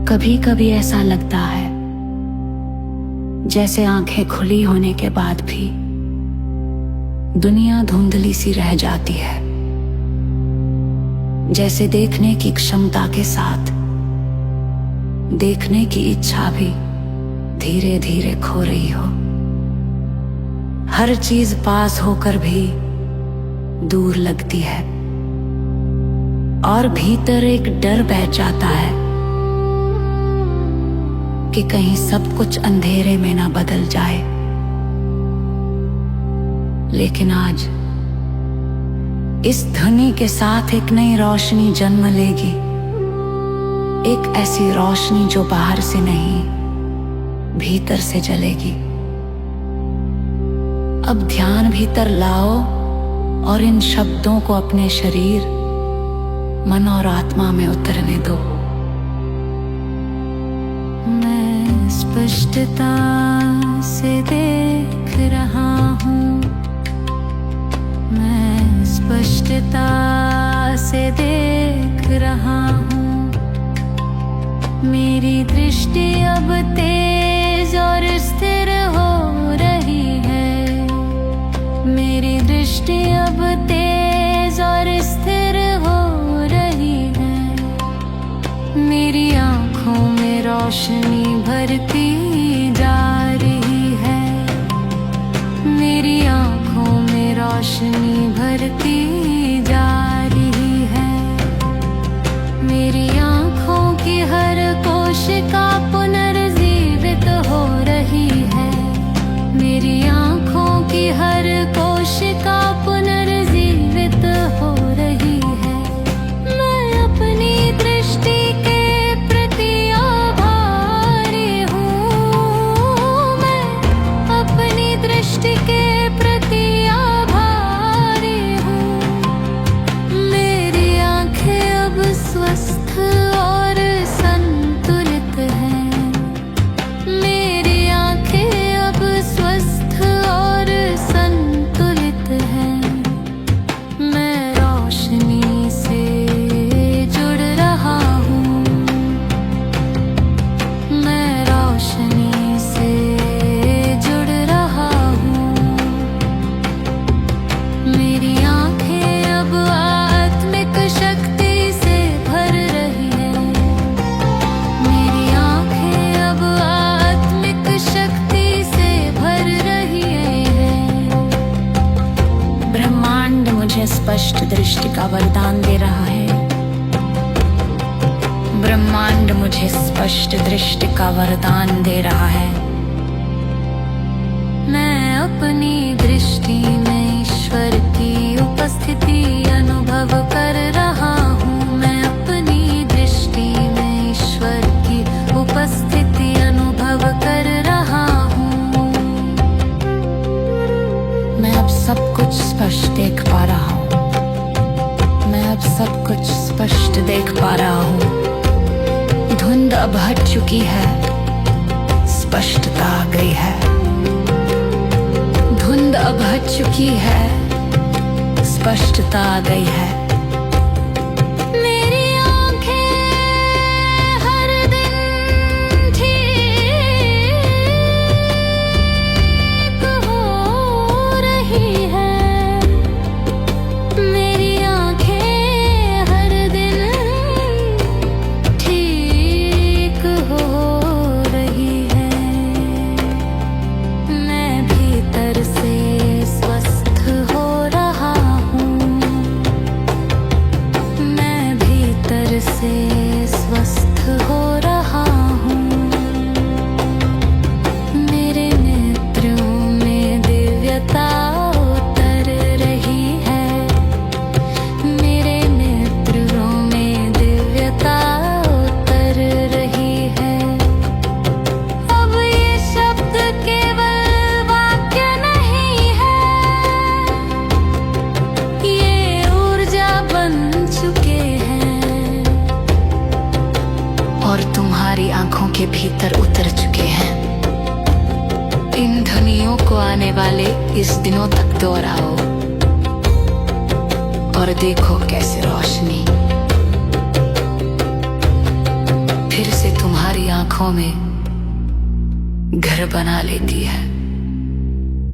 कभी कभी ऐसा लगता है जैसे आंखें खुली होने के बाद भी दुनिया धुंधली सी रह जाती है, जैसे देखने की क्षमता के साथ देखने की इच्छा भी धीरे धीरे खो रही हो। हर चीज पास होकर भी दूर लगती है और भीतर एक डर बैठ जाता है कि कहीं सब कुछ अंधेरे में ना बदल जाए। लेकिन आज इस ध्वनि के साथ एक नई रोशनी जन्म लेगी, एक ऐसी रोशनी जो बाहर से नहीं भीतर से जलेगी। अब ध्यान भीतर लाओ और इन शब्दों को अपने शरीर, मन और आत्मा में उतरने दो। मैं स्पष्टता से देख रहा हूँ, मैं स्पष्टता से देख रहा हूँ। मेरी दृष्टि अब तेज और स्थिर हो रही है। मेरी दृष्टि अब तेज और स्थिर हो रही है। मेरी आँखों में रोशनी भरती जा रही है। मेरी आँखों में रोशनी भरती जा रही है। मेरी आँखों की हर कोशिका पुनर्जीवित हो रही है। मेरी आँखों की हर कोशिका पुनर्जीवित हो रही है। मैं अपनी दृष्टि के प्रति आभारी हूँ। मैं अपनी दृष्टि के प्रति आभारी हूँ। मेरी आँखें अब स्वस्थ और संतुलित हैं। मेरी आँखें अब स्वस्थ और संतुलित हैं। मैं रोशनी से जुड़ रहा हूँ। मैं रोशनी से जुड़ रहा हूँ। मेरी आँखें अब आत्मिक शक्ति से भर रही हैं। मेरी आँखें अब आत्मिक शक्ति से भर रही हैं। ब्रह्मांड मुझे स्पष्ट दृष्टि का वरदान दे रहा है। ब्रह्मांड मुझे स्पष्ट दृष्टि का वरदान दे रहा है। मैं अपनी दृष्टि में ईश्वर की उपस्थिति अनुभव कर रहा हूँ। मैं अपनी दृष्टि में ईश्वर की उपस्थिति अनुभव कर रहा हूँ। मैं अब सब कुछ स्पष्ट देख पा रहा हूँ। मैं अब सब कुछ स्पष्ट देख पा रहा हूँ। धुंध अब हट चुकी है, स्पष्टता आ गई है। धुंध अब हट चुकी है, स्पष्टता आ गई है। मेरी आँखें हर दिन ठीक हो रही है। मेरी आँखें हर दिन ठीक हो रही है। मैं भीतर से स्वस्थ हो रहा हूँ। मैं भीतर से स्वस्थ हो रहा हूँ। मेरे नेत्रों में दिव्यता उतर रही है। मेरे नेत्रों में दिव्यता उतर रही है। अब ये शब्द केवल वाक्य नहीं है, ये ऊर्जा बन चुके हैं और तुम्हारी आंखों के भीतर उतर चुके हैं। इन ध्वनियों को आने वाले इस दिनों तक दोहराओ और देखो कैसे रोशनी फिर से तुम्हारे आंखों में घर बना लेती है।